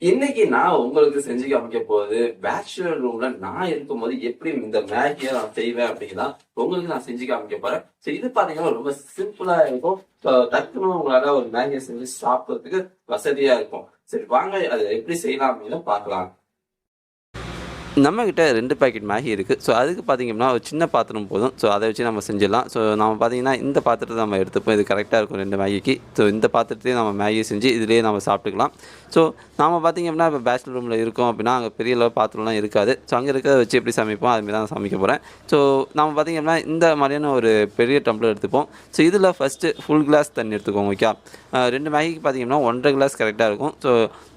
இன்னைக்கு நான் உங்களுக்கு செஞ்சு காமிக்க போகுது பேச்சுலர் ரூம்ல நான் இருக்கும்போது எப்படி இந்த மேகியை நான் செய்வேன் அப்படின்னா உங்களுக்கு நான் செஞ்சு காமிக்க போறேன். ஸோ இது பாத்தீங்கன்னா ரொம்ப சிம்பிளா இருக்கும். டக்குன்னு உங்களால ஒரு மேகியை செஞ்சு சாப்பிட்றதுக்கு வசதியா இருக்கும். சரி வாங்க அதை எப்படி செய்யலாம் அப்படின்னு பார்க்கலாம். நம்மக்கிட்ட 2 பாக்கெட் மேகி இருக்குது. ஸோ அதுக்கு பார்த்தீங்கன்னா ஒரு சின்ன பாத்திரம் போதும். ஸோ அதை வச்சு நம்ம செஞ்சிடலாம். ஸோ நம்ம பார்த்தீங்கன்னா இந்த பாத்திரத்தை நம்ம எடுத்துப்போம். இது கரெக்டாக இருக்கும் 2 மேகிக்கு. ஸோ இந்த பாத்திரத்தையே நம்ம மேகி செஞ்சு இதிலேயே நம்ம சாப்பிட்டுக்கலாம். ஸோ நாம் பார்த்தீங்கன்னா இப்போ பேச்சுலர் ரூமில் இருக்கோம் அப்படின்னா அங்கே பெரிய அளவு பாத்திரம்லாம் இருக்காது. ஸோ அங்கே இருக்கிறத வச்சு எப்படி சமைப்போம் அதுமாரி தான் சமைக்க போகிறேன். ஸோ நம்ம பார்த்தீங்கன்னா இந்த மாதிரியான ஒரு பெரிய டம்ளர் எடுத்துப்போம். ஸோ இதில் ஃபஸ்ட்டு ஃபுல் கிளாஸ் தண்ணி எடுத்துக்கோங்க. ஓகே, 2 மேகிக்கு பார்த்தீங்கன்னா 1.5 கிளாஸ் கரெக்டாக இருக்கும். ஸோ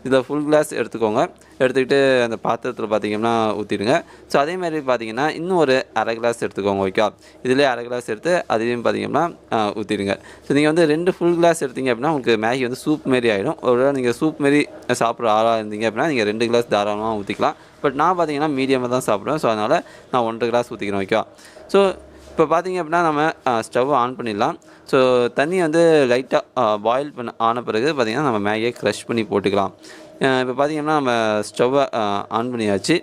இதில் ஃபுல் கிளாஸ் எடுத்துக்கோங்க. எடுத்துக்கிட்டு அந்த பாத்திரத்தில் பார்த்தீங்கன்னா ஊற்றிடுங்க. ஸோ அதேமாதிரி பார்த்தீங்கன்னா இன்னும் ஒரு அரை கிளாஸ் எடுத்துக்கோங்க. ஓகே, இதிலே அரை கிளாஸ் எடுத்து அதையும் பார்த்தீங்கன்னா ஊற்றிடுங்க. ஸோ நீங்கள் வந்து 2 ஃபுல் கிளாஸ் எடுத்தீங்க அப்படின்னா உங்களுக்கு மேகி வந்து சூப் மாரி ஆகிடும். ஒருவேளை நீங்கள் சூப் மாரி சாப்பிட்ற ஆளாக இருந்தீங்க அப்படின்னா நீங்கள் 2 கிளாஸ் தாராளமாக ஊற்றிக்கலாம். பட் நான் பார்த்தீங்கன்னா மீடியமாக தான் சாப்பிடுவேன். ஸோ அதனால் நான் 1.5 கிளாஸ் ஊற்றிக்கிறேன். ஓகே, ஸோ இப்போ பார்த்தீங்க அப்படின்னா நம்ம ஸ்டவ் ஆன் பண்ணிடலாம். ஸோ தண்ணி வந்து லைட்டாக பாயில் ஆன பிறகு பார்த்திங்கன்னா நம்ம மேகியை க்ரஷ் பண்ணி போட்டுக்கலாம். இப்போ பார்த்திங்கன்னா நம்ம ஸ்டவ்வை ஆன் பண்ணியாச்சு.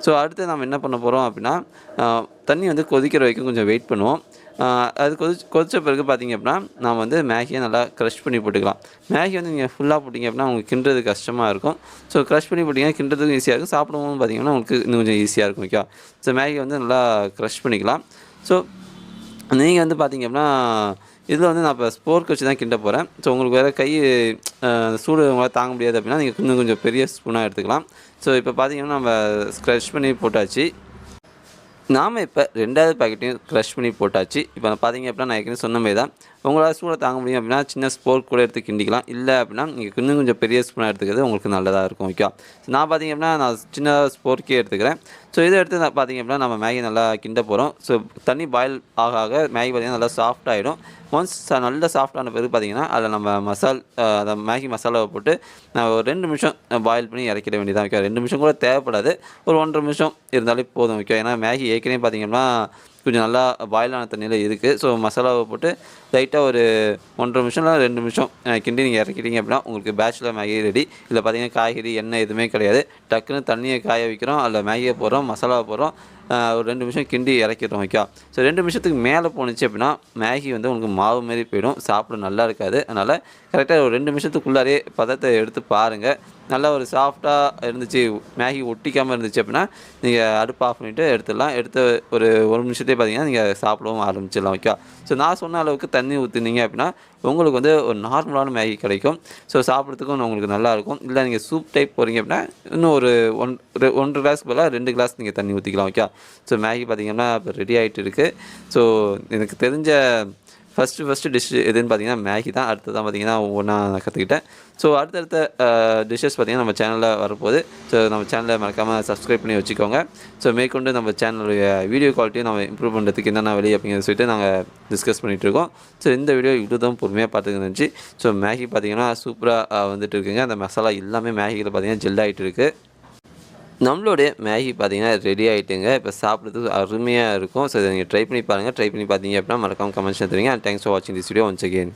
ஸோ அடுத்து நம்ம என்ன பண்ண போகிறோம் அப்படின்னா தண்ணி வந்து கொதிக்கிற வரைக்கும் கொஞ்சம் வெயிட் பண்ணுவோம். அது கொதித்த பிறகு பார்த்திங்க அப்படின்னா நாம் வந்து மேகியை நல்லா க்ரஷ் பண்ணி போட்டுக்கலாம். மேகி வந்து நீங்கள் ஃபுல்லாக போட்டிங்க அப்படின்னா உங்களுக்கு கிண்டுறது கஷ்டமாக இருக்கும். ஸோ க்ரஷ் பண்ணி போட்டிங்கன்னா கிண்டுறதுக்கும் ஈஸியாக இருக்கும். சாப்பிடும்போது பார்த்திங்கன்னா உங்களுக்கு இன்னும் கொஞ்சம் ஈஸியாக இருக்கும். ஓகே, ஸோ மேகி வந்து நல்லா க்ரஷ் பண்ணிக்கலாம். ஸோ நீங்கள் வந்து பார்த்திங்க அப்படின்னா இதில் வந்து நான் இப்போ ஸ்போர்க் வச்சு தான் கிண்ட போகிறேன். ஸோ உங்களுக்கு வேறு கை சூடு உங்களால் தாங்க முடியாது அப்படின்னா நீங்கள் இன்னும் கொஞ்சம் பெரிய ஸ்பூனாக எடுத்துக்கலாம். ஸோ இப்போ பார்த்திங்கன்னா நம்ம க்ரஷ் பண்ணி போட்டாச்சு. நாம் இப்போ 2வது பாக்கெட்டையும் க்ரஷ் பண்ணி போட்டாச்சு. இப்போ பார்த்தீங்க அப்படின்னா நான் ஏற்கனவே சொன்ன மாதிரி தான் உங்களால் சூட தாங்க முடியும் அப்படின்னா சின்ன ஸ்போர்க் கூட எடுத்து கிண்டிக்கலாம். இல்லை அப்படின்னா நீங்கள் இன்னும் கொஞ்சம் பெரிய ஸ்பூனாக எடுத்துக்கிறது உங்களுக்கு நல்லதாக இருக்கும். ஓகே, நான் பார்த்தீங்க அப்படின்னா நான் சின்னதாக ஸ்போர்க்கே எடுத்துக்கிறேன். ஸோ இதை எடுத்து நான் பார்த்தீங்க அப்படின்னா நம்ம மேகி நல்லா கிண்ட போகிறோம். ஸோ தண்ணி பாயில் ஆக ஆக மேகி பார்த்திங்கன்னா நல்லா சாஃப்ட் ஆகிடும். ஒன்ஸ் நல்ல சாஃப்டான பிறகு பார்த்திங்கன்னா அதில் நம்ம அதை மேகி மசாலாவை போட்டு நான் ஒரு 2 நிமிஷம் பாயில் பண்ணி இறக்கிட வேண்டியதான். ஓகே, 2 நிமிஷம் கூட தேவைப்படாது, ஒரு 1.5 நிமிஷம் இருந்தாலே போதும். ஓகே, ஏன்னா மேகி ஏற்கனவே பார்த்திங்கன்னா கொஞ்சம் நல்லா பாயிலான தண்ணியில் இருக்குது. ஸோ மசாலாவை போட்டு லைட்டாக ஒரு 1.5 நிமிஷம் இல்லை 2 நிமிஷம் கிண்டி நீங்கள் இறக்கிட்டீங்க அப்படின்னா உங்களுக்கு பேச்சுலர் மேகி ரெடி. இதில் பார்த்திங்கன்னா காய்கறி எண்ணெய் எதுவுமே கிடையாது. டக்குன்னு தண்ணியை காய வைக்கிறோம், அதில் மேகியை போடுறோம், மசாலாவை போடுறோம், ஒரு 2 நிமிஷம் கிண்டி இறக்கிடுறோம். ஓகே, ஸோ 2 நிமிஷத்துக்கு மேலே போணுச்சு அப்படின்னா மேகி வந்து உங்களுக்கு மாவு மாரி போயிடும், சாப்பிட நல்லா இருக்காது. அதனால் கரெக்டாக ஒரு 2 நிமிஷத்துக்குள்ளாரே பதத்தை எடுத்து பாருங்கள். நல்லா ஒரு சாஃப்டாக இருந்துச்சு, மேகி ஒட்டிக்காமல் இருந்துச்சு அப்படின்னா நீங்கள் அடுப்பு ஆஃப் பண்ணிவிட்டு எடுத்துடலாம். எடுத்து ஒரு 1 நிமிஷத்துலேயே பார்த்தீங்கன்னா நீங்கள் சாப்பிடவும் ஆரம்பிச்சிடலாம். ஓகே, ஸோ நான் சொன்ன அளவுக்கு தண்ணி ஊற்றுனீங்க அப்படின்னா உங்களுக்கு வந்து ஒரு நார்மலான மேகி கிடைக்கும். ஸோ சாப்பிட்றதுக்கும் உங்களுக்கு நல்லாயிருக்கும். இல்லை நீங்கள் சூப் டைப் போகிறீங்க அப்படின்னா இன்னும் ஒரு 1.5 கிளாஸ்க்கு பதிலாக 2 கிளாஸ் நீங்கள் தண்ணி ஊற்றிக்கலாம். ஓகே, ஸோ மேகி பார்த்திங்கன்னா இப்போ ரெடி ஆகிட்டு இருக்குது. ஸோ எனக்கு தெரிஞ்ச ஃபஸ்ட்டு டிஷ் எதுன்னு பார்த்தீங்கன்னா மேகி தான். அடுத்து தான் பார்த்தீங்கன்னா ஒவ்வொன்றா நான் கற்றுக்கிட்டேன். ஸோ அடுத்தடுத்த டிஷ்ஷஸ் பார்த்திங்கன்னா நம்ம சேனலில் வரப்போகுது. ஸோ நம்ம சேனலை மறக்காமல் சப்ஸ்கிரைப் பண்ணி வச்சுக்கோங்க. ஸோ மேற்கொண்டு நம்ம சேனலுடைய வீடியோ குவாலிட்டியும் நம்ம இம்ப்ரூவ் பண்ணுறதுக்கு என்னென்ன வழி அப்படிங்கிறத சொல்லிட்டு நாங்கள் டிஸ்கஸ் பண்ணிகிட்ருக்கோம். ஸோ இந்த வீடியோ இவ்வளோ தான் பொறுமையாக பார்த்துக்க இருந்துச்சு. ஸோ மேகி பார்த்திங்கன்னா சூப்பராக வந்துட்டு இருக்குங்க. அந்த மசாலா எல்லாமே மேகியில் பார்த்திங்கன்னா ஜெல் ஆகிட்டு இருக்குது. நம்மளுடைய மேகி பார்த்திங்கன்னா ரெடி ஆகிட்டுங்க. இப்போ சாப்பிட்றதுக்கு அருமையாக இருக்கும். ஸோ இதை நீங்கள் ட்ரை பண்ணி பாருங்கள். ட்ரை பண்ணி பார்த்தீங்க அப்படின்னா மறக்காமல் கமெண்ட்ஸ் தெரியுங்க. அண்ட் தேங்க்ஸ் ஃபார் வாட்சிங் திஸ் வீடியோ ஒன்ஸ் அகெயின்.